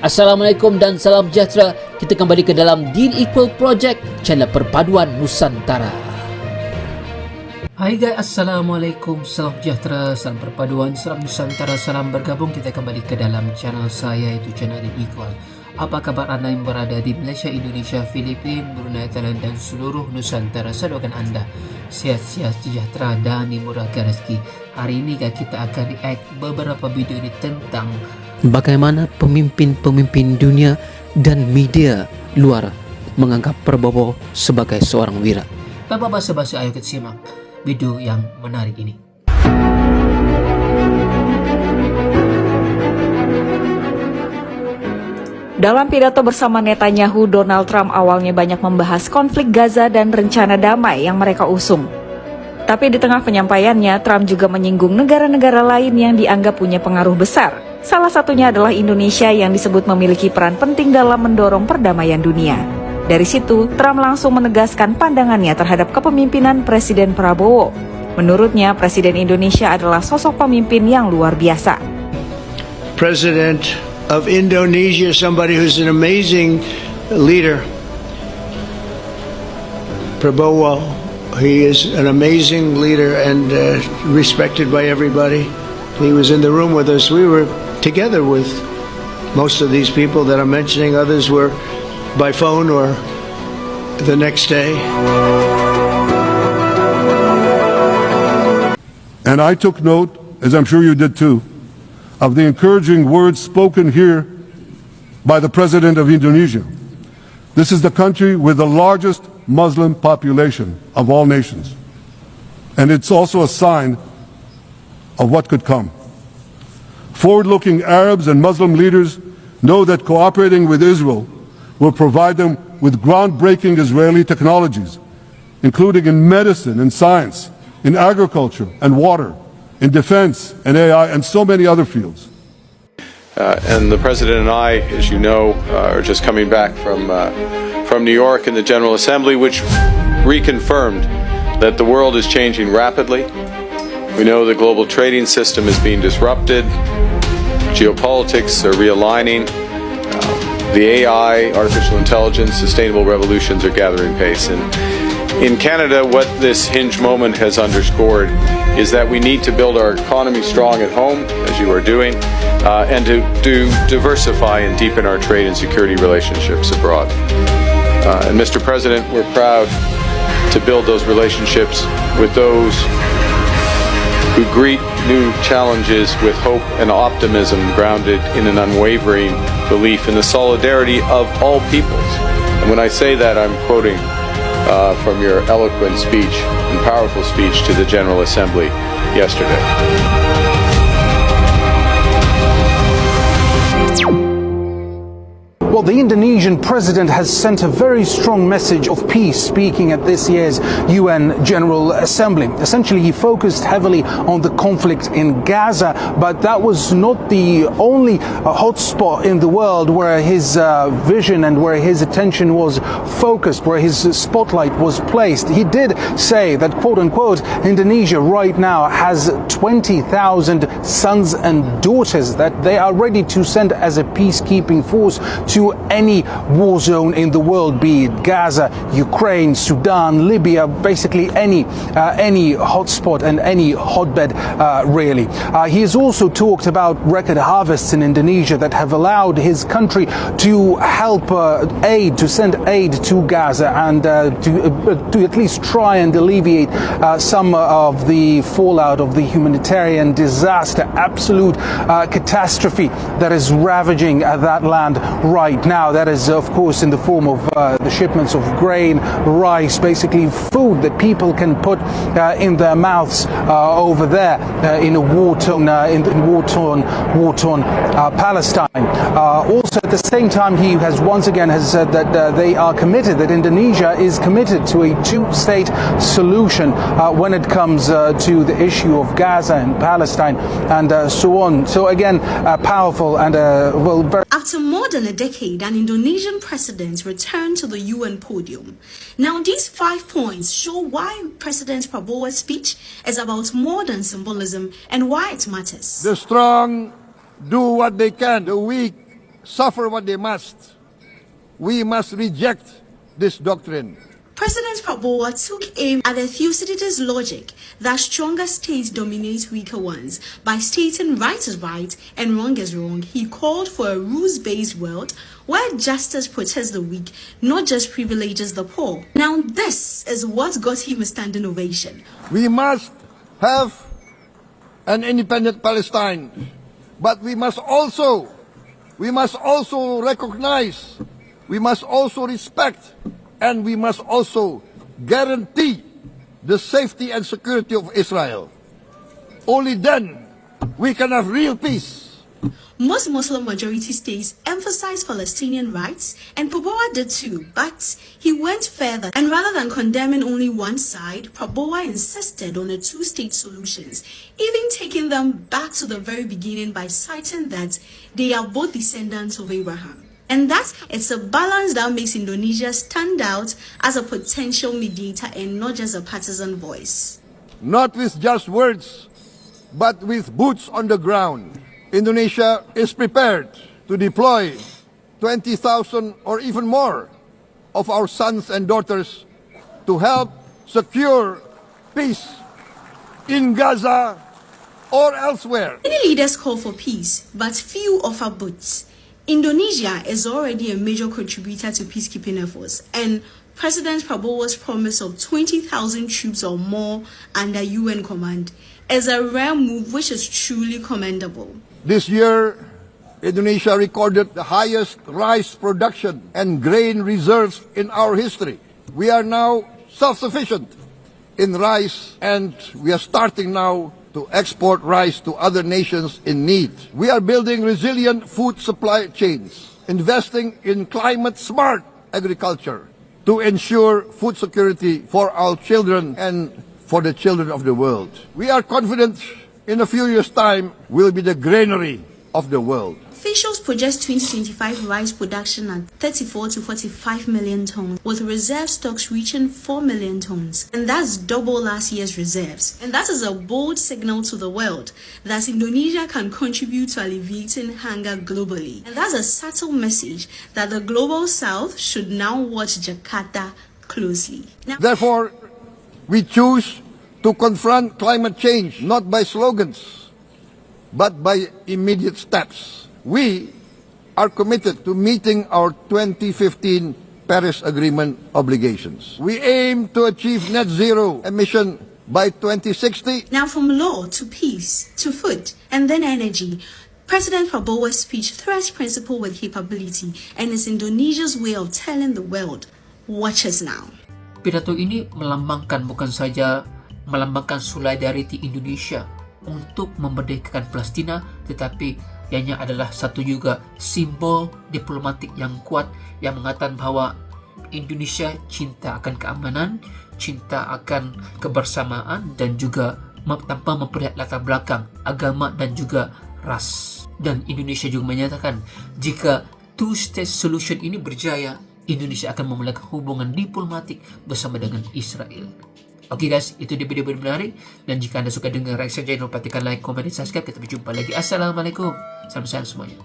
Assalamualaikum dan salam sejahtera. Kita kembali ke dalam Deal Equal Project, channel perpaduan Nusantara. Hai guys, Assalamualaikum, salam sejahtera, salam perpaduan, salam Nusantara, salam bergabung. Kita kembali ke dalam channel saya, iaitu channel Deal Equal. Apa kabar anda yang berada di Malaysia, Indonesia, Filipina, Brunei, Thailand dan seluruh Nusantara? Saya doakan anda sihat-sihat, sejahtera dan dimurahkan rezeki. Hari ini kita akan react beberapa video ini tentang bagaimana pemimpin-pemimpin dunia dan media luar menganggap Prabowo sebagai seorang wira. Tanpa basa-basi, ayo kita simak video yang menarik ini. Dalam pidato bersama Netanyahu, Donald Trump awalnya banyak membahas konflik Gaza dan rencana damai yang mereka usung. Tapi di tengah penyampaiannya, Trump juga menyinggung negara-negara lain yang dianggap punya pengaruh besar. Salah satunya adalah Indonesia yang disebut memiliki peran penting dalam mendorong perdamaian dunia. Dari situ, Trump langsung menegaskan pandangannya terhadap kepemimpinan Presiden Prabowo. Menurutnya, Presiden Indonesia adalah sosok pemimpin yang luar biasa. President of Indonesia, somebody who's an amazing leader. Prabowo, he is an amazing leader and respected by everybody. He was in the room with us. We were together with most of these people that I'm mentioning. Others were by phone or the next day. And I took note, as I'm sure you did too, of the encouraging words spoken here by the President of Indonesia. This is the country with the largest Muslim population of all nations. And it's also a sign of what could come. Forward-looking Arabs and Muslim leaders know that cooperating with Israel will provide them with groundbreaking Israeli technologies, including in medicine and science, in agriculture and water, in defense and AI, and so many other fields. And the President and I, as you know, are just coming back from New York and the General Assembly, which reconfirmed that the world is changing rapidly. We know the global trading system is being disrupted. Geopolitics are realigning. The AI, artificial intelligence, sustainable revolutions are gathering pace. And in Canada, what this hinge moment has underscored is that we need to build our economy strong at home, as you are doing, and to diversify and deepen our trade and security relationships abroad. And Mr. President, we're proud to build those relationships with those who greet new challenges with hope and optimism grounded in an unwavering belief in the solidarity of all peoples. And when I say that, I'm quoting from your eloquent speech and powerful speech to the General Assembly yesterday. Well, the Indonesian president has sent a very strong message of peace speaking at this year's UN General Assembly. Essentially, he focused heavily on the conflict in Gaza, but that was not the only hotspot in the world where his vision and where his attention was focused, where his spotlight was placed. He did say that, quote-unquote, Indonesia right now has 20,000 sons and daughters that they are ready to send as a peacekeeping force to any war zone in the world, be it Gaza, Ukraine, Sudan, Libya, basically any hotspot and any hotbed, really. He has also talked about record harvests in Indonesia that have allowed his country to help to send aid to Gaza and to at least try and alleviate some of the fallout of the humanitarian disaster, absolute catastrophe that is ravaging that land right now. That is, of course, in the form of the shipments of grain, rice, basically food that people can put in their mouths over there in a war-torn Palestine. Also, at the same time, he has once again said that they are committed, that Indonesia is committed to a two-state solution when it comes to the issue of Gaza and Palestine and so on. So again, powerful and very. After more than a decade, an Indonesian president returned to the UN podium. Now, these 5 points show why President Prabowo's speech is about more than symbolism and why it matters. The strong do what they can. The weak suffer what they must. We must reject this doctrine. President Prabowo took aim at the Thucydides' logic that stronger states dominate weaker ones. By stating right is right and wrong is wrong, he called for a rules-based world where justice protects the weak, not just privileges the poor. Now this is what got him a standing ovation. We must have an independent Palestine, but we must also recognize, we must also respect, and we must also guarantee the safety and security of Israel. Only then we can have real peace. Most Muslim majority states emphasize Palestinian rights, and Prabowo did too, but he went further, and rather than condemning only one side, Prabowo insisted on a two-state solutions, even taking them back to the very beginning by citing that they are both descendants of Abraham. And that it's a balance that makes Indonesia stand out as a potential mediator and not just a partisan voice. Not with just words, but with boots on the ground. Indonesia is prepared to deploy 20,000 or even more of our sons and daughters to help secure peace in Gaza or elsewhere. Many leaders call for peace, but few offer boots. Indonesia is already a major contributor to peacekeeping efforts, and President Prabowo's promise of 20,000 troops or more under UN command is a rare move which is truly commendable. This year, Indonesia recorded the highest rice production and grain reserves in our history. We are now self-sufficient in rice, and we are starting now to export rice to other nations in need. We are building resilient food supply chains, investing in climate-smart agriculture to ensure food security for our children and for the children of the world. We are confident in a few years' time we'll be the granary of the world. Officials project 2025 rice production at 34 to 45 million tons, with reserve stocks reaching 4 million tons. And that's double last year's reserves. And that is a bold signal to the world that Indonesia can contribute to alleviating hunger globally. And that's a subtle message that the global south should now watch Jakarta closely. Now, therefore, we choose to confront climate change not by slogans, but by immediate steps. We are committed to meeting our 2015 Paris Agreement obligations. We aim to achieve net zero emission by 2060. Now from law to peace to food and then energy, President Prabowo's speech threads principle with capability and is Indonesia's way of telling the world, watch us now. Pidato ini bukan saja melambangkan solidariti Indonesia untuk memerdekakan Palestina, tetapi ianya adalah satu juga simbol diplomatik yang kuat yang mengatakan bahwa Indonesia cinta akan keamanan, cinta akan kebersamaan, dan juga tanpa memperlihat latar belakang agama dan juga ras. Dan Indonesia juga menyatakan jika two-state solution ini berjaya, Indonesia akan memulakan hubungan diplomatik bersama dengan Israel. Oke guys, itu dia video menarik. Dan jika anda suka dengan reaction, jangan lupa tekan like, komen, dan subscribe. Kita berjumpa lagi. Assalamualaikum. Salam sehat semuanya.